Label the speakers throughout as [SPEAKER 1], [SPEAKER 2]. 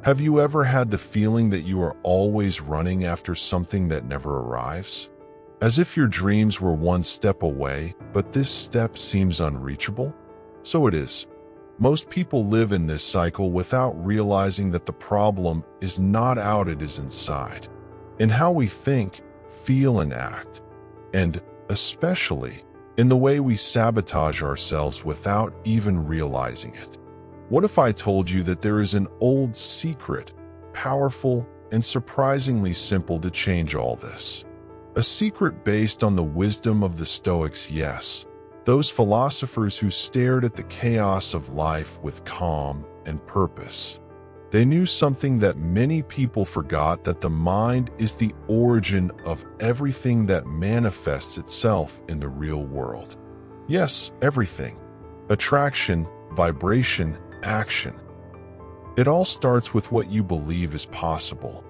[SPEAKER 1] Have you ever had the feeling that you are always running after something that never arrives? As if your dreams were one step away, but this step seems unreachable? So it is. Most people live in this cycle without realizing that the problem is not out, it is inside, in how we think, feel, and act, and especially in the way we sabotage ourselves without even realizing it. What if I told you that there is an old secret, powerful, and surprisingly simple to change all this? A secret based on the wisdom of the Stoics, yes, those philosophers who stared at the chaos of life with calm and purpose. They knew something that many people forgot, that the mind is the origin of everything that manifests itself in the real world. Yes, everything. Attraction, vibration, action. It all starts with what you believe is possible.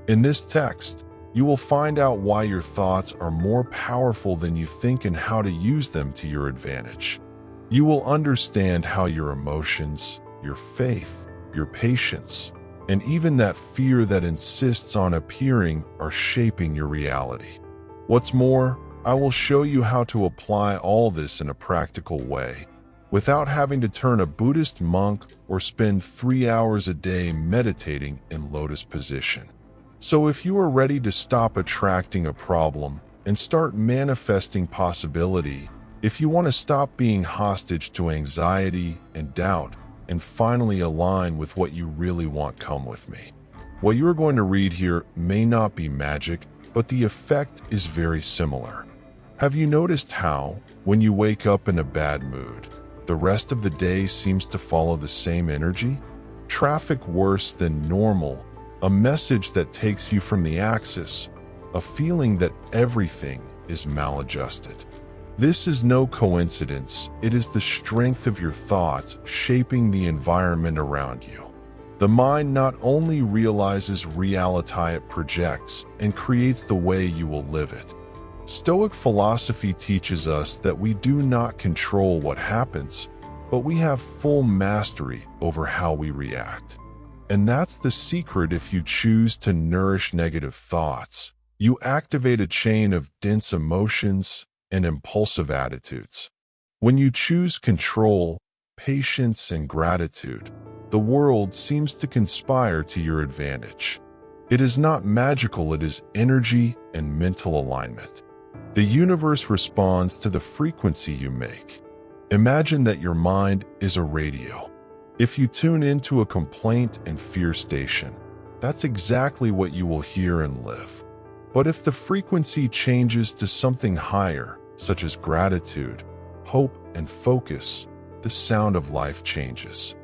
[SPEAKER 1] In this text, you will find out why your thoughts are more powerful than you think and how to use them to your advantage. You will understand how your emotions, your faith, your patience, and even that fear that insists on appearing are shaping your reality. What's more, I will show you how to apply all this in a practical way, without having to turn a Buddhist monk or spend 3 hours a day meditating in lotus position. So if you are ready to stop attracting a problem and start manifesting possibility, if you want to stop being hostage to anxiety and doubt and finally align with what you really want, come with me. What you are going to read here may not be magic, but the effect is very similar. Have you noticed how, when you wake up in a bad mood, the rest of the day seems to follow the same energy? Traffic worse than normal, a message that takes you from the axis, a feeling that everything is maladjusted. This is no coincidence. It is the strength of your thoughts shaping the environment around you. The mind not only realizes reality, it projects and creates the way you will live it. Stoic philosophy teaches us that we do not control what happens, but we have full mastery over how we react. And that's the secret. If you choose to nourish negative thoughts, you activate a chain of dense emotions and impulsive attitudes. When you choose control, patience, and gratitude, the world seems to conspire to your advantage. It is not magical, it is energy and mental alignment. The universe responds to the frequency you make. Imagine that your mind is a radio. If you tune into a complaint and fear station, that's exactly what you will hear and live. But if the frequency changes to something higher, such as gratitude, hope, and focus, the sound of life changes.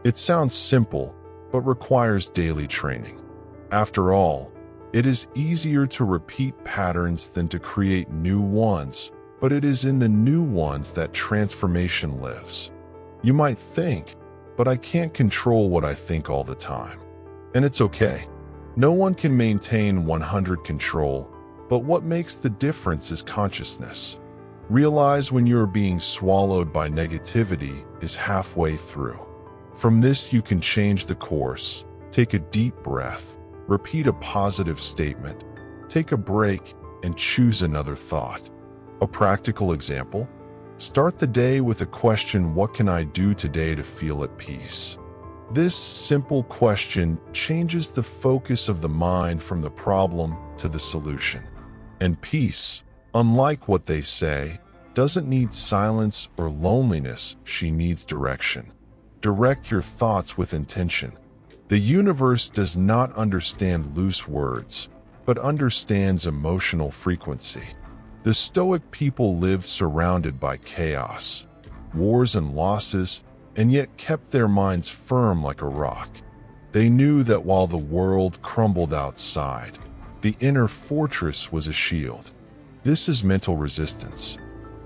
[SPEAKER 1] It sounds simple, but requires daily training. After all, it is easier to repeat patterns than to create new ones, but it is in the new ones that transformation lives. You might think, but I can't control what I think all the time. And it's okay. No one can maintain 100% control, but what makes the difference is consciousness. Realize when you are being swallowed by negativity is halfway through. From this you can change the course. Take a deep breath, repeat a positive statement, take a break, and choose another thought. A practical example: start the day with a question, what can I do today to feel at peace? This simple question changes the focus of the mind from the problem to the solution. And peace, unlike what they say, doesn't need silence or loneliness, she needs direction. Direct your thoughts with intention. The universe does not understand loose words, but understands emotional frequency. The Stoic people lived surrounded by chaos, wars, and losses, and yet kept their minds firm like a rock. They knew that while the world crumbled outside, the inner fortress was a shield. This is mental resistance,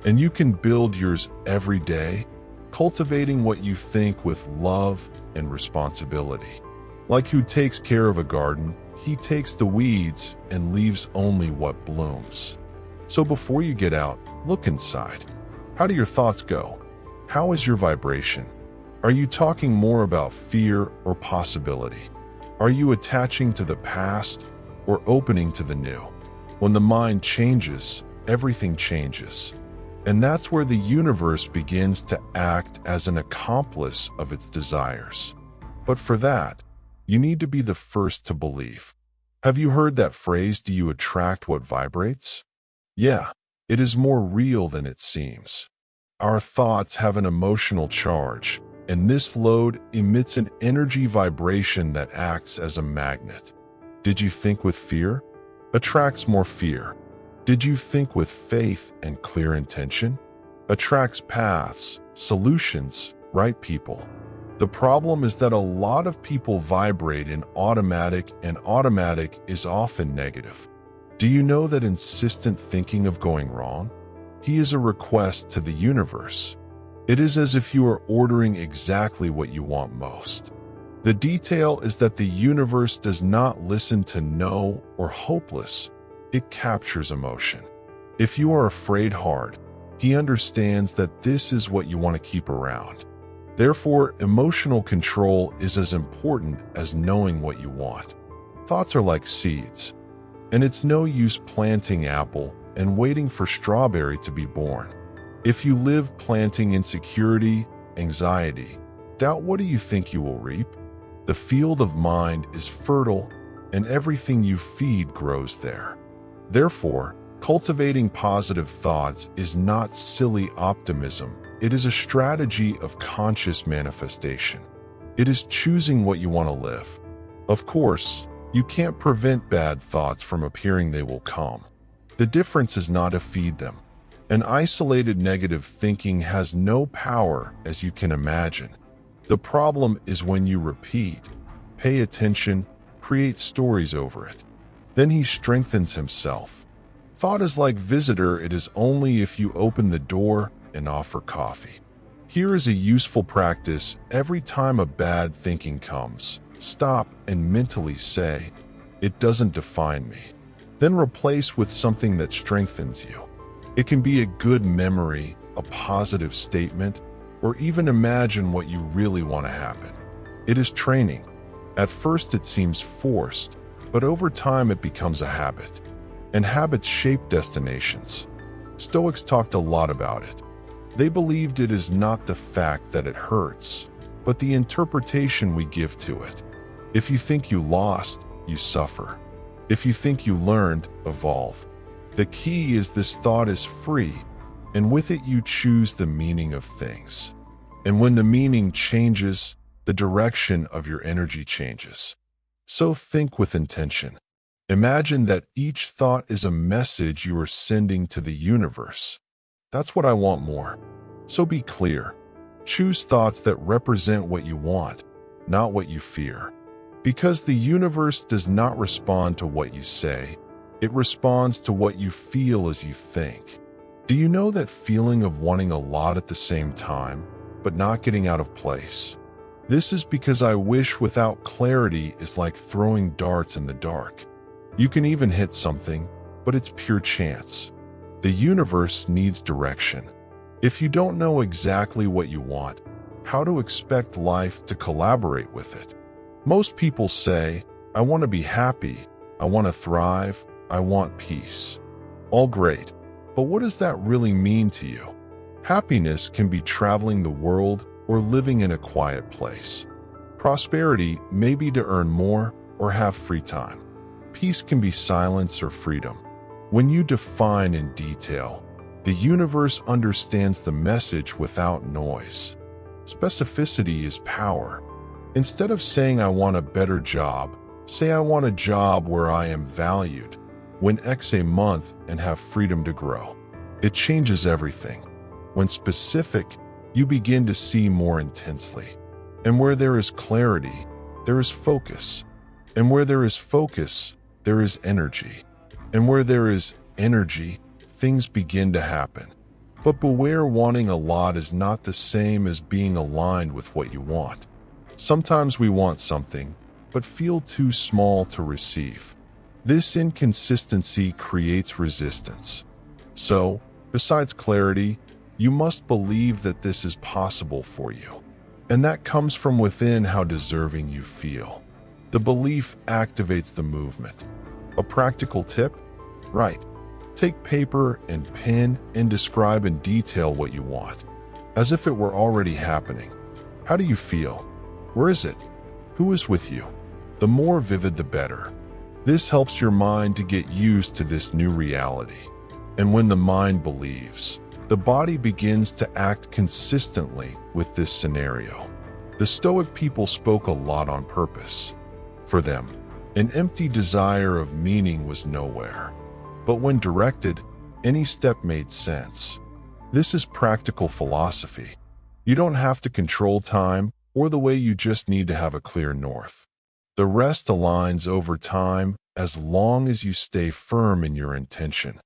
[SPEAKER 1] and you can build yours every day, cultivating what you think with love and responsibility. Like who takes care of a garden, he takes the weeds and leaves only what blooms. So before you get out, look inside. How do your thoughts go? How is your vibration? Are you talking more about fear or possibility? Are you attaching to the past or opening to the new? When the mind changes, everything changes. And that's where the universe begins to act as an accomplice of its desires. But for that, you need to be the first to believe. Have you heard that phrase, do you attract what vibrates? Yeah, it is more real than it seems. Our thoughts have an emotional charge, and this load emits an energy vibration that acts as a magnet. Did you think with fear? Attracts more fear. Did you think with faith and clear intention? Attracts paths, solutions, right people. The problem is that a lot of people vibrate in automatic, and automatic is often negative. Do you know that insistent thinking of going wrong? He is a request to the universe. It is as if you are ordering exactly what you want most. The detail is that the universe does not listen to no or hopeless. It captures emotion. If you are afraid hard, he understands that this is what you want to keep around. Therefore, emotional control is as important as knowing what you want. Thoughts are like seeds, and it's no use planting apple and waiting for strawberry to be born. If you live planting insecurity, anxiety, doubt, what do you think you will reap? The field of mind is fertile, and everything you feed grows there. Therefore, cultivating positive thoughts is not silly optimism. It is a strategy of conscious manifestation. It is choosing what you want to live. Of course, you can't prevent bad thoughts from appearing, they will come. The difference is not to feed them. An isolated negative thinking has no power, as you can imagine. The problem is when you repeat, pay attention, create stories over it. Then he strengthens himself. Thought is like visitor, it is only if you open the door and offer coffee. Here is a useful practice. Every time a bad thinking comes, stop and mentally say, it doesn't define me. Then replace with something that strengthens you. It can be a good memory, a positive statement, or even imagine what you really want to happen. It is training. At first it seems forced, but over time it becomes a habit. And habits shape destinations. Stoics talked a lot about it. They believed it is not the fact that it hurts, but the interpretation we give to it. If you think you lost, you suffer. If you think you learned, evolve. The key is this thought is free, and with it you choose the meaning of things. And when the meaning changes, the direction of your energy changes. So think with intention. Imagine that each thought is a message you are sending to the universe. That's what I want more. So be clear. Choose thoughts that represent what you want, not what you fear. Because the universe does not respond to what you say, it responds to what you feel as you think. Do you know that feeling of wanting a lot at the same time, but not getting out of place? This is because I wish without clarity is like throwing darts in the dark. You can even hit something, but it's pure chance. The universe needs direction. If you don't know exactly what you want, how to expect life to collaborate with it? Most people say, I want to be happy, I want to thrive, I want peace. All great, but what does that really mean to you? Happiness can be traveling the world or living in a quiet place. Prosperity may be to earn more or have free time. Peace can be silence or freedom. When you define in detail, the universe understands the message without noise. Specificity is power. Instead of saying I want a better job, say I want a job where I am valued, win X a month, and have freedom to grow. It changes everything. When specific, you begin to see more intensely. And where there is clarity, there is focus. And where there is focus, there is energy. And where there is energy, things begin to happen. But beware, wanting a lot is not the same as being aligned with what you want. Sometimes we want something, but feel too small to receive. This inconsistency creates resistance. So, besides clarity, you must believe that this is possible for you. And that comes from within, how deserving you feel. The belief activates the movement. A practical tip? Right. Take paper and pen and describe in detail what you want, as if it were already happening. How do you feel? Where is it? Who is with you? The more vivid, the better. This helps your mind to get used to this new reality. And when the mind believes, the body begins to act consistently with this scenario. The Stoic people spoke a lot on purpose. For them, an empty desire of meaning was nowhere. But when directed, any step made sense. This is practical philosophy. You don't have to control time or the way, you just need to have a clear north. The rest aligns over time as long as you stay firm in your intention.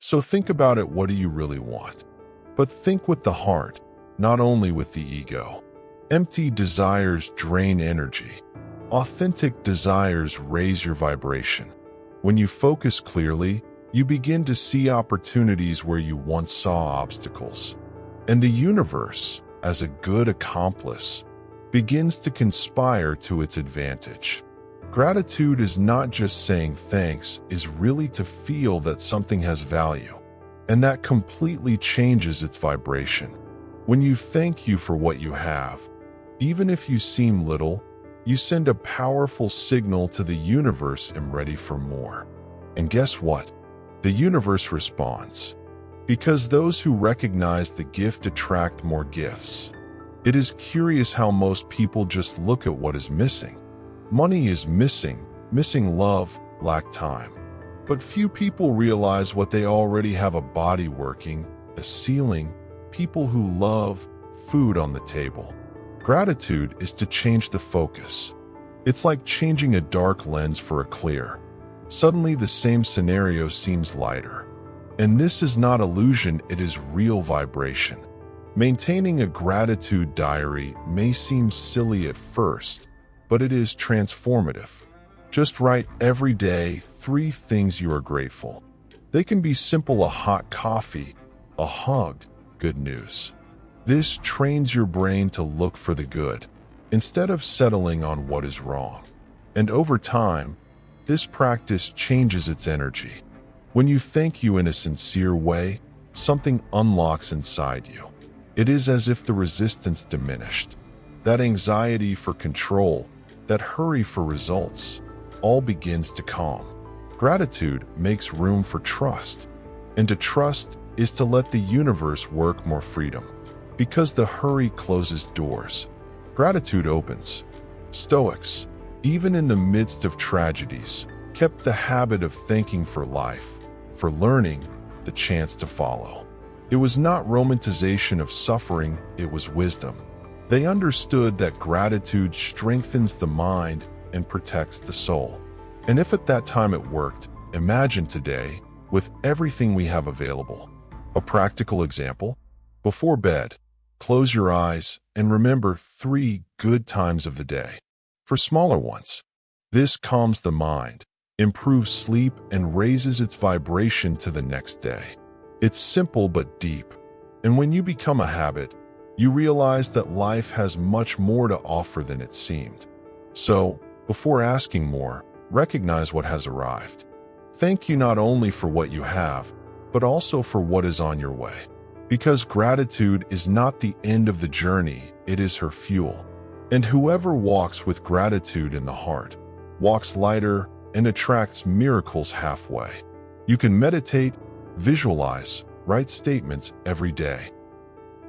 [SPEAKER 1] So think about it, what do you really want? But think with the heart, not only with the ego. Empty desires drain energy. Authentic desires raise your vibration. When you focus clearly, you begin to see opportunities where you once saw obstacles. And the universe, as a good accomplice, begins to conspire to its advantage. Gratitude is not just saying thanks, is really to feel that something has value, and that completely changes its vibration. When you thank you for what you have, even if you seem little, you send a powerful signal to the universe, I'm ready for more. And guess what? The universe responds. Because those who recognize the gift attract more gifts. It is curious how most people just look at what is missing. Money is missing love, lack time. But few people realize what they already have: a body working, a ceiling, people who love, food on the table. Gratitude is to change the focus. It's like changing a dark lens for a clear. Suddenly the same scenario seems lighter. And this is not illusion, it is real vibration. Maintaining a gratitude diary may seem silly at first, but it is transformative. Just write every day 3 things you are grateful. They can be simple: a hot coffee, a hug, good news. This trains your brain to look for the good, instead of settling on what is wrong. And over time, this practice changes its energy. When you thank you in a sincere way, something unlocks inside you. It is as if the resistance diminished. That anxiety for control, that hurry for results, all begins to calm. Gratitude makes room for trust. And to trust is to let the universe work more freedom. Because the hurry closes doors, gratitude opens. Stoics, even in the midst of tragedies, kept the habit of thanking for life, for learning, the chance to follow. It was not romanticization of suffering, it was wisdom. They understood that gratitude strengthens the mind and protects the soul. And if at that time it worked, imagine today, with everything we have available. A practical example: before bed, close your eyes and remember 3 good times of the day. For smaller ones, this calms the mind, improves sleep, and raises its vibration to the next day. It's simple but deep. And when you become a habit, you realize that life has much more to offer than it seemed. So, before asking more, recognize what has arrived. Thank you not only for what you have, but also for what is on your way. Because gratitude is not the end of the journey, it is her fuel. And whoever walks with gratitude in the heart, walks lighter and attracts miracles halfway. You can meditate, visualize, write statements every day.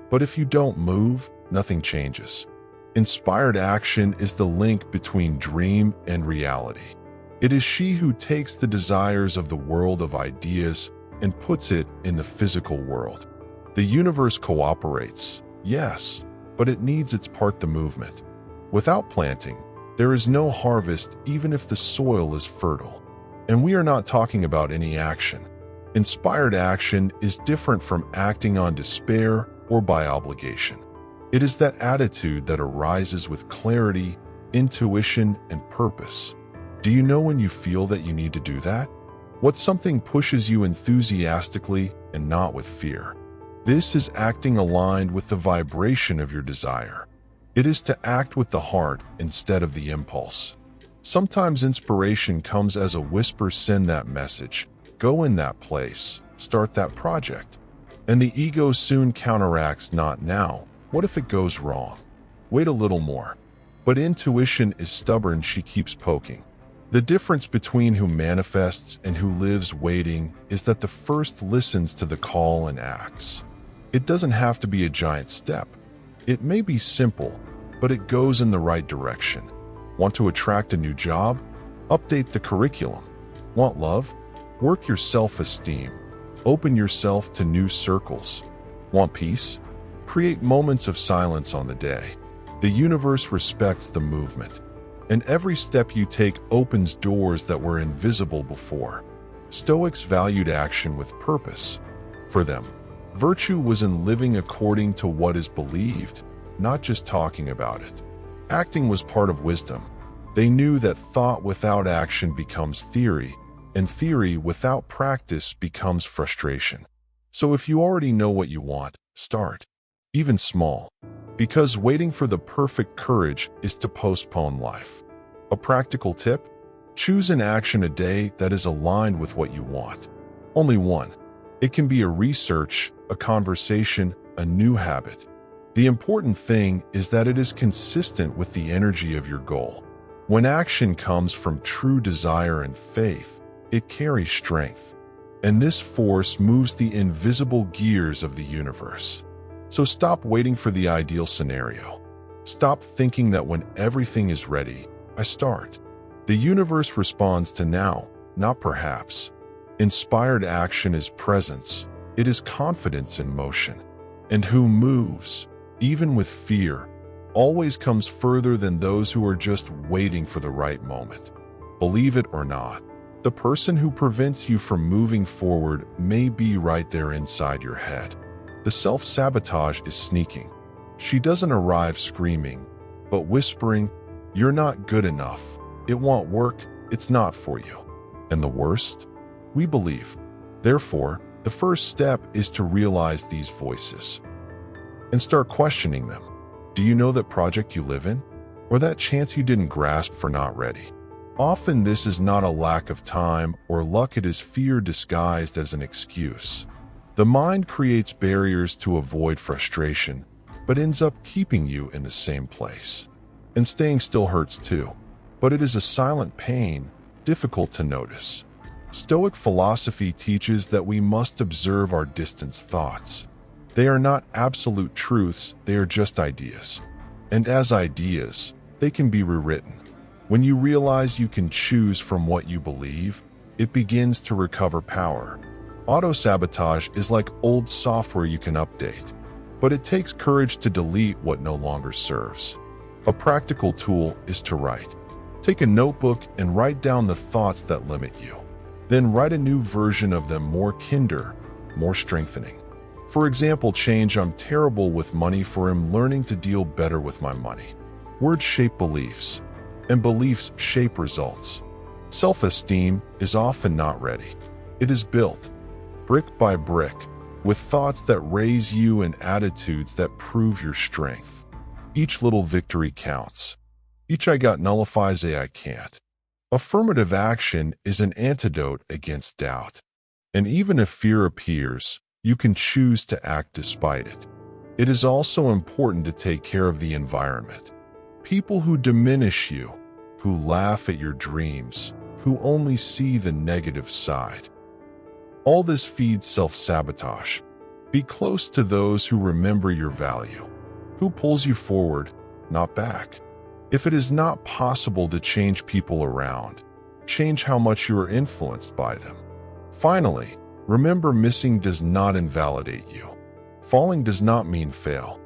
[SPEAKER 1] But if you don't move, nothing changes. Inspired action is the link between dream and reality. It is she who takes the desires of the world of ideas and puts it in the physical world. The universe cooperates, yes, but it needs its part, the movement. Without planting, there is no harvest, even if the soil is fertile. And we are not talking about any action. Inspired action is different from acting on despair or by obligation. It is that attitude that arises with clarity, intuition, and purpose. Do you know when you feel that you need to do that? What something pushes you enthusiastically and not with fear. This is acting aligned with the vibration of your desire. It is to act with the heart instead of the impulse. Sometimes inspiration comes as a whisper: send that message, go in that place, start that project. And the ego soon counteracts: not now, what if it goes wrong? Wait a little more. But intuition is stubborn, she keeps poking. The difference between who manifests and who lives waiting is that the first listens to the call and acts. It doesn't have to be a giant step. It may be simple, but it goes in the right direction. Want to attract a new job? Update the curriculum. Want love? Work your self-esteem. Open yourself to new circles. Want peace? Create moments of silence on the day. The universe respects the movement, and every step you take opens doors that were invisible before. Stoics valued action with purpose. For them, virtue was in living according to what is believed, not just talking about it. Acting was part of wisdom. They knew that thought without action becomes theory, and theory without practice becomes frustration. So if you already know what you want, start. Even small. Because waiting for the perfect courage is to postpone life. A practical tip? Choose an action a day that is aligned with what you want. Only one. It can be a research, a conversation, a new habit. The important thing is that it is consistent with the energy of your goal. When action comes from true desire and faith, it carries strength. And this force moves the invisible gears of the universe. So stop waiting for the ideal scenario. Stop thinking that when everything is ready, I start. The universe responds to now, not perhaps. Inspired action is presence. It is confidence in motion. And who moves, even with fear, always comes further than those who are just waiting for the right moment. Believe it or not, the person who prevents you from moving forward may be right there inside your head. The self-sabotage is sneaking. She doesn't arrive screaming, but whispering, "You're not good enough. It won't work. It's not for you." And the worst? We believe. Therefore, the first step is to realize these voices and start questioning them. Do you know that project you live in? Or that chance you didn't grasp for not ready? Often this is not a lack of time or luck, it is fear disguised as an excuse. The mind creates barriers to avoid frustration, but ends up keeping you in the same place. And staying still hurts too, but it is a silent pain, difficult to notice. Stoic philosophy teaches that we must observe our distant thoughts. They are not absolute truths, they are just ideas. And as ideas, they can be rewritten. When you realize you can choose from what you believe, it begins to recover power. Auto-sabotage is like old software you can update, but it takes courage to delete what no longer serves. A practical tool is to write. Take a notebook and write down the thoughts that limit you. Then write a new version of them, more kinder, more strengthening. For example, change: I'm terrible with money, for I'm learning to deal better with my money. Words shape beliefs, and beliefs shape results. Self-esteem is often not ready. It is built, brick by brick, with thoughts that raise you and attitudes that prove your strength. Each little victory counts. Each "I got" nullifies a "I can't." Affirmative action is an antidote against doubt. And even if fear appears, you can choose to act despite it. It is also important to take care of the environment. People who diminish you, who laugh at your dreams, who only see the negative side. All this feeds self-sabotage. Be close to those who remember your value, who pulls you forward, not back. If it is not possible to change people around, change how much you are influenced by them. Finally, remember, missing does not invalidate you. Falling does not mean fail.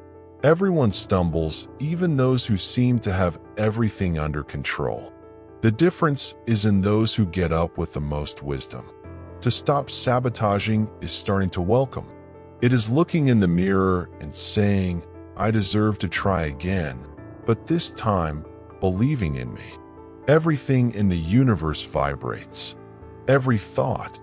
[SPEAKER 1] Everyone stumbles, even those who seem to have everything under control. The difference is in those who get up with the most wisdom. To stop sabotaging is starting to welcome. It is looking in the mirror and saying, "I deserve to try again, but this time, believing in me." Everything in the universe vibrates. Every thought,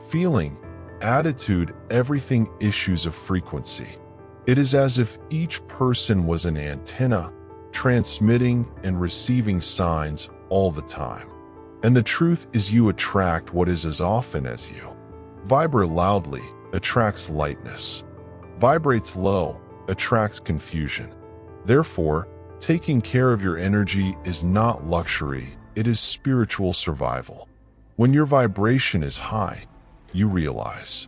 [SPEAKER 1] feeling, attitude, everything issues a frequency. It is as if each person was an antenna, transmitting and receiving signs all the time. And the truth is you attract what is as often as you. Vibrate loudly attracts lightness. Vibrates low attracts confusion. Therefore, taking care of your energy is not luxury, it is spiritual survival. When your vibration is high, you realize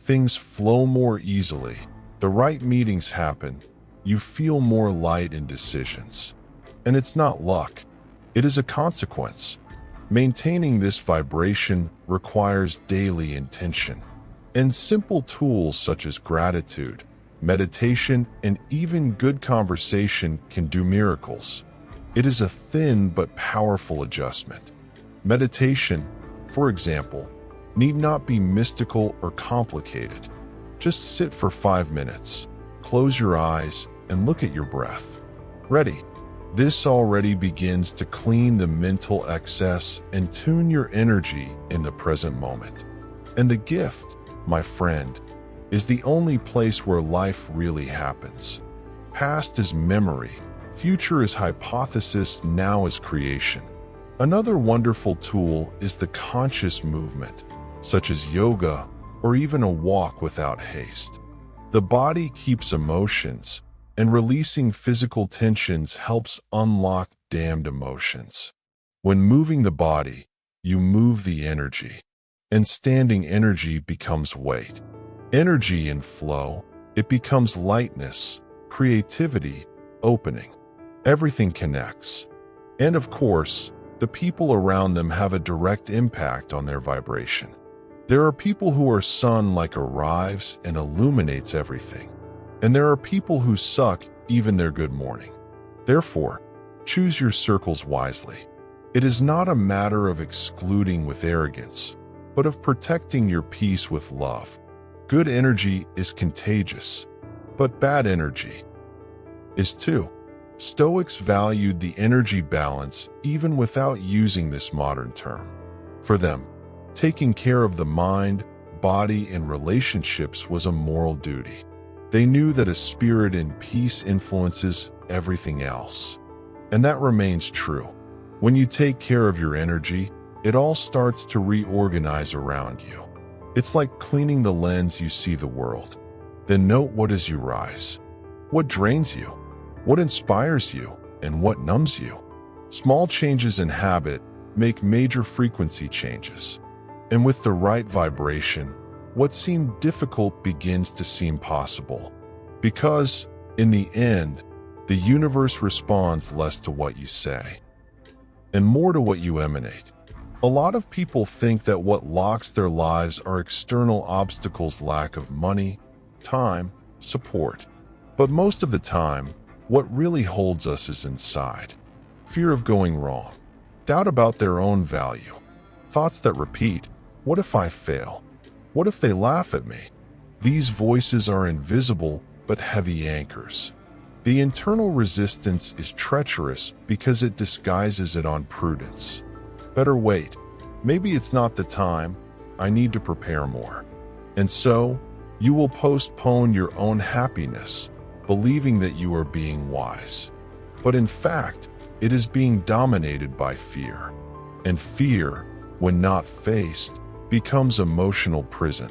[SPEAKER 1] things flow more easily, the right meetings happen, you feel more light in decisions. And it's not luck, it is a consequence. Maintaining this vibration requires daily intention, and simple tools such as gratitude, meditation, and even good conversation can do miracles. It is a thin but powerful adjustment. Meditation, for example, need not be mystical or complicated. Just sit for 5 minutes, close your eyes, and look at your breath. Ready? This already begins to clean the mental excess and tune your energy in the present moment. And the gift, my friend, is the only place where life really happens. Past is memory, future is hypothesis, now is creation. Another wonderful tool is the conscious movement, such as yoga or even a walk without haste. The body keeps emotions, and releasing physical tensions helps unlock damned emotions. When moving the body, you move the energy, and standing energy becomes weight. Energy in flow, it becomes lightness, creativity, opening. Everything connects. And of course, the people around them have a direct impact on their vibration. There are people who are sun like arrives and illuminates everything. And there are people who suck even their good morning. Therefore, choose your circles wisely. It is not a matter of excluding with arrogance, but of protecting your peace with love. Good energy is contagious, but bad energy is too. Stoics valued the energy balance even without using this modern term. For them, taking care of the mind, body, and relationships was a moral duty. They knew that a spirit in peace influences everything else. And that remains true. When you take care of your energy, it all starts to reorganize around you. It's like cleaning the lens you see the world. Then note what as you rise. What drains you? What inspires you? And what numbs you? Small changes in habit make major frequency changes. And with the right vibration, what seemed difficult begins to seem possible. Because, in the end, the universe responds less to what you say, and more to what you emanate. A lot of people think that what locks their lives are external obstacles, lack of money, time, support. But most of the time, what really holds us is inside. Fear of going wrong, doubt about their own value, thoughts that repeat, what if I fail? What if they laugh at me? These voices are invisible but heavy anchors. The internal resistance is treacherous because it disguises it on prudence. Better wait. Maybe it's not the time. I need to prepare more. And so, you will postpone your own happiness, believing that you are being wise. But in fact, it is being dominated by fear. And fear, when not faced, becomes emotional prison.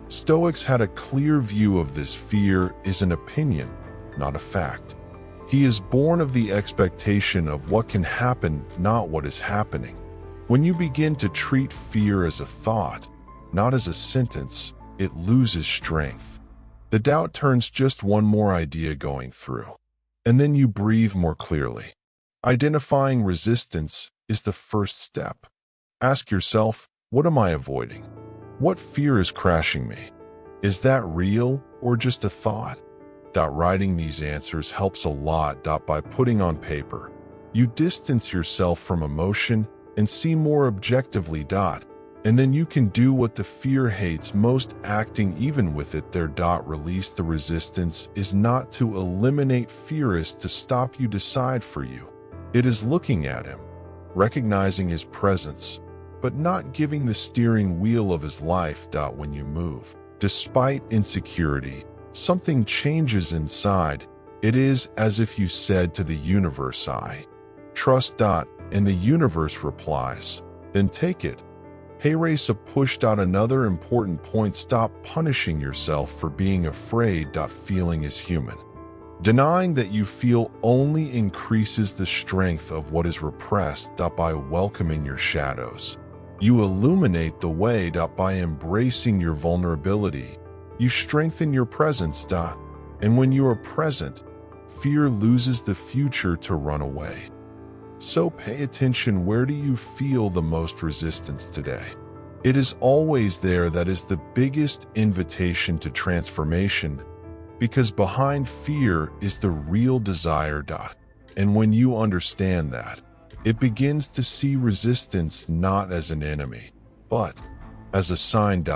[SPEAKER 1] Stoics had a clear view of this. Fear is an opinion, not a fact. He is born of the expectation of what can happen, not what is happening. When you begin to treat fear as a thought, not as a sentence, it loses strength. The doubt turns just one more idea going through, and then you breathe more clearly. Identifying resistance is the first step. Ask yourself, what am I avoiding? What fear is crashing me? Is that real or just a thought? Writing these answers helps a lot. By putting on paper, you distance yourself from emotion and see more objectively. And then you can do what the fear hates most, acting even with it there. Release the resistance is not to eliminate fear, is to stop you decide for you. It is looking at him, recognizing his presence, but not giving the steering wheel of his life. When you move, despite insecurity, something changes inside. It is as if you said to the universe, I trust. And the universe replies, then take it. Hey Raisa pushed out another important point. Stop punishing yourself for being afraid. Feeling is human. Denying that you feel only increases the strength of what is repressed. By welcoming your shadows, you illuminate the way. By embracing your vulnerability, you strengthen your presence. And when you are present, fear loses the future to run away. So pay attention. Where do you feel the most resistance today? It is always there. That is the biggest invitation to transformation, because behind fear is the real desire. And when you understand that, it begins to see resistance not as an enemy, but as a sign.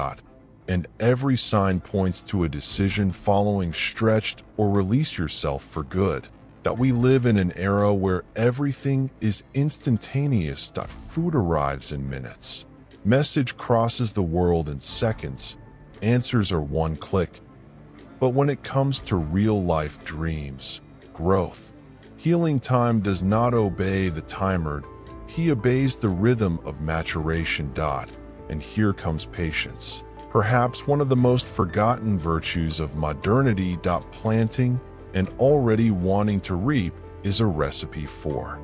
[SPEAKER 1] And every sign points to a decision following. Stretched or release yourself for good. That we live in an era where everything is instantaneous. Food arrives in minutes. Message crosses the world in seconds. Answers are one click. But when it comes to real-life dreams, growth, healing, time does not obey the timer. He obeys the rhythm of maturation. And here comes patience. Perhaps one of the most forgotten virtues of modernity. Planting and already wanting to reap is a recipe for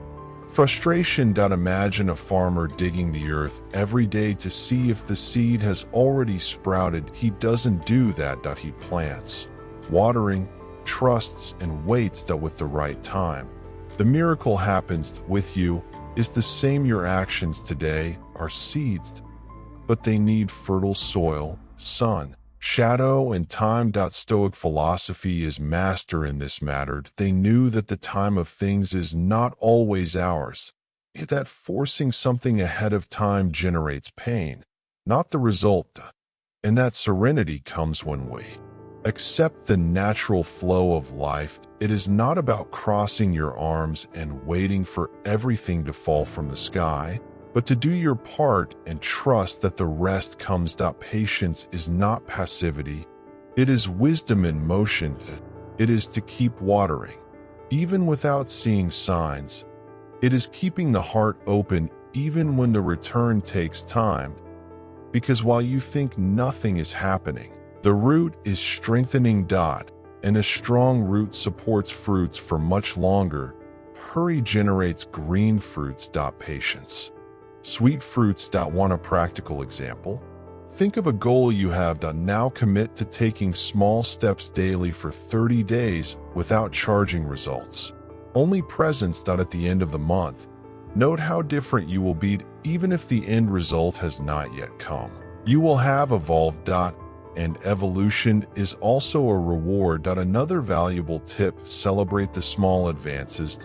[SPEAKER 1] frustration. Imagine a farmer digging the earth every day to see if the seed has already sprouted. He doesn't do that. He plants, watering, trusts, and waits. With the right time, the miracle happens. With you is the same. Your actions today are seeds, but they need fertile soil, sun, shadow, and time. Stoic philosophy is master in this matter. They knew that the time of things is not always ours, that forcing something ahead of time generates pain, not the result, and that serenity comes when we accept the natural flow of life. It is not about crossing your arms and waiting for everything to fall from the sky, but to do your part and trust that the rest comes. Patience is not passivity. It is wisdom in motion. It is to keep watering, even without seeing signs. It is keeping the heart open even when the return takes time. Because while you think nothing is happening, the root is strengthening. And a strong root supports fruits for much longer. Hurry generates green fruits. Patience. Sweet fruits. Want a practical example? Think of a goal you have. Now commit to taking small steps daily for 30 days without charging results. Only presence. At the end of the month, note how different you will be. Even if the end result has not yet come, you will have evolved. And evolution is also a reward. Another valuable tip: celebrate the small advances.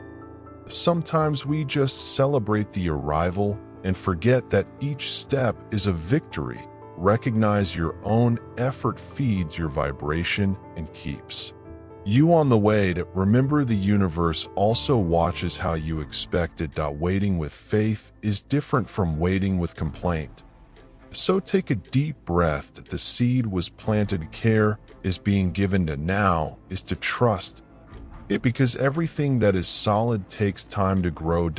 [SPEAKER 1] Sometimes we just celebrate the arrival and forget that each step is a victory. Recognize your own effort feeds your vibration and keeps you on the way. Remember, the universe also watches how you expect it. Waiting with faith is different from waiting with complaint. So take a deep breath. The seed was planted. Care is being given. Now is to trust it, because everything that is solid takes time to grow.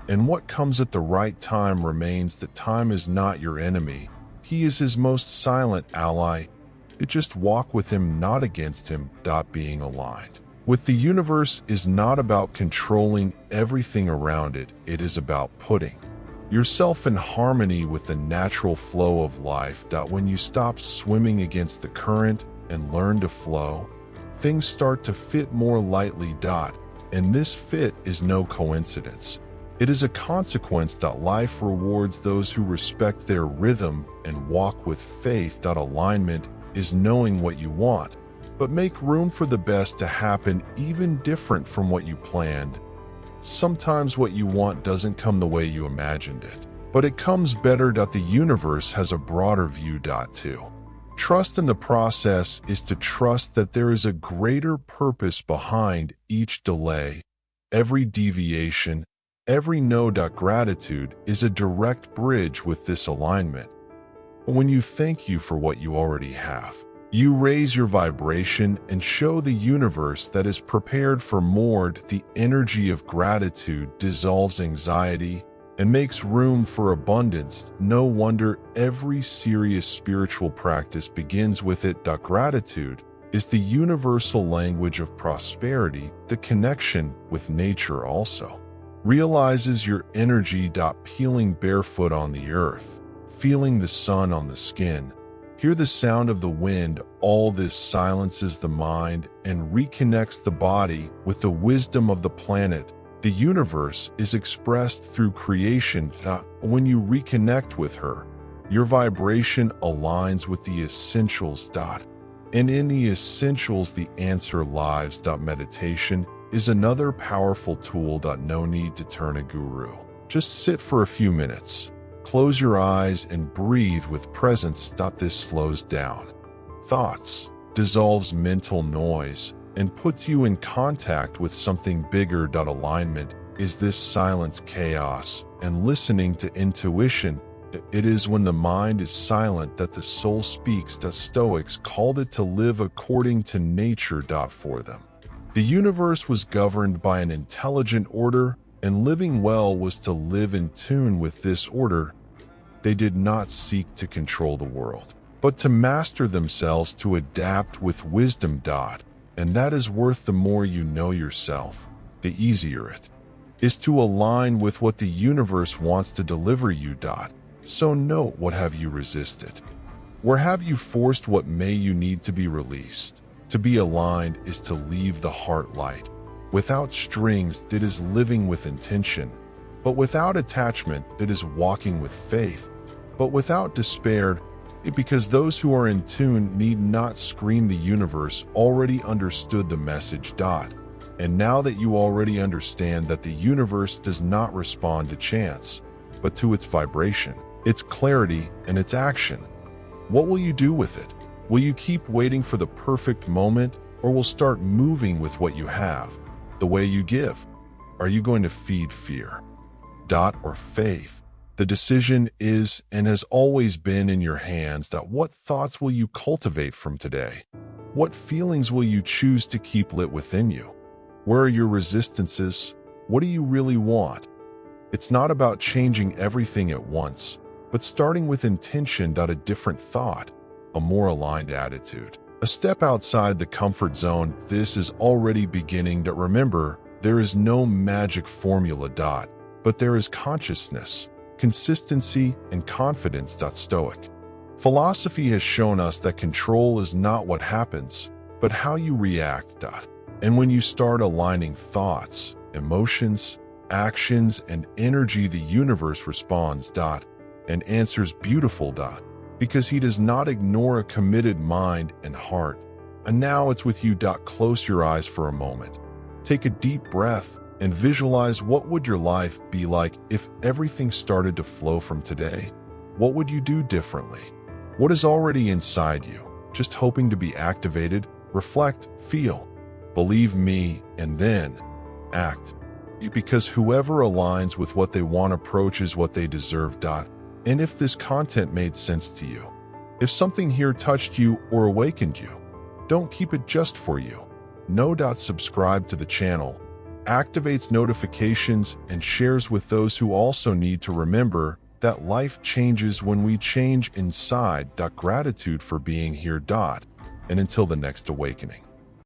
[SPEAKER 1] And what comes at the right time remains. That time is not your enemy. He is his most silent ally. You just walk with him, not against him. Being aligned with the universe is not about controlling everything around it. It is about putting yourself in harmony with the natural flow of life. When you stop swimming against the current and learn to flow, things start to fit more lightly. And this fit is no coincidence. It is a consequence. Life rewards those who respect their rhythm and walk with faith. Alignment is knowing what you want, but make room for the best to happen, even different from what you planned. Sometimes what you want doesn't come the way you imagined it, but it comes better. The universe has a broader view. Too. Trust in the process is to trust that there is a greater purpose behind each delay, every deviation, every no. Gratitude is a direct bridge with this alignment. When you thank you for what you already have, You raise your vibration and show the universe that is prepared for more. The energy of gratitude dissolves anxiety and makes room for abundance. No wonder every serious spiritual practice begins with it. Gratitude is the universal language of prosperity. The connection with nature also realizes your energy. Peeling barefoot on the earth, feeling the sun on the skin, hear the sound of the wind. All this silences the mind and reconnects the body with the wisdom of the planet. The universe is expressed through creation. When you reconnect with her, your vibration aligns with the essentials. And in the essentials, the answer lies. Meditation is another powerful tool. No need to turn a guru. Just sit for a few minutes. Close your eyes and breathe with presence. This slows down thoughts, dissolves mental noise, and puts you in contact with something bigger. Alignment is this silence, chaos, and listening to intuition. It is when the mind is silent that the soul speaks. The Stoics called it to live according to nature. For them, the universe was governed by an intelligent order, and living well was to live in tune with this order. They did not seek to control the world, but to master themselves, to adapt with wisdom. And that is worth. The more you know yourself, the easier it is to align with what the universe wants to deliver you. So note, what have you resisted? Where have you forced? What may you need to be released? To be aligned is to leave the heart light. Without strings, it is living with intention. But without attachment, it is walking with faith. But without despair, because those who are in tune need not scream. The universe already understood the message. And now that you already understand that the universe does not respond to chance, but to its vibration, its clarity, and its action, what will you do with it? Will you keep waiting for the perfect moment, or will start moving with what you have, the way you give? Are you going to feed fear, or faith? The decision is and has always been in your hands. What thoughts will you cultivate from today? What feelings will you choose to keep lit within you? Where are your resistances? What do you really want? It's not about changing everything at once, but starting with intention. A different thought, a more aligned attitude, a step outside the comfort zone. This is already beginning. Remember, there is no magic formula. But there is consciousness, consistency, and confidence. Stoic philosophy has shown us that control is not what happens, but how you react. And when you start aligning thoughts, emotions, actions, and energy, the universe responds. And answers beautiful. Because he does not ignore a committed mind and heart. And now it's with you. Close your eyes for a moment. Take a deep breath and visualize, what would your life be like if everything started to flow from today? What would you do differently? What is already inside you, just hoping to be activated? Reflect, feel, believe me, and then act. Because whoever aligns with what they want approaches what they deserve. And if this content made sense to you, if something here touched you or awakened you, don't keep it just for you. Subscribe to the channel, activates notifications, and shares with those who also need to remember that life changes when we change inside. Gratitude for being here. And until the next awakening.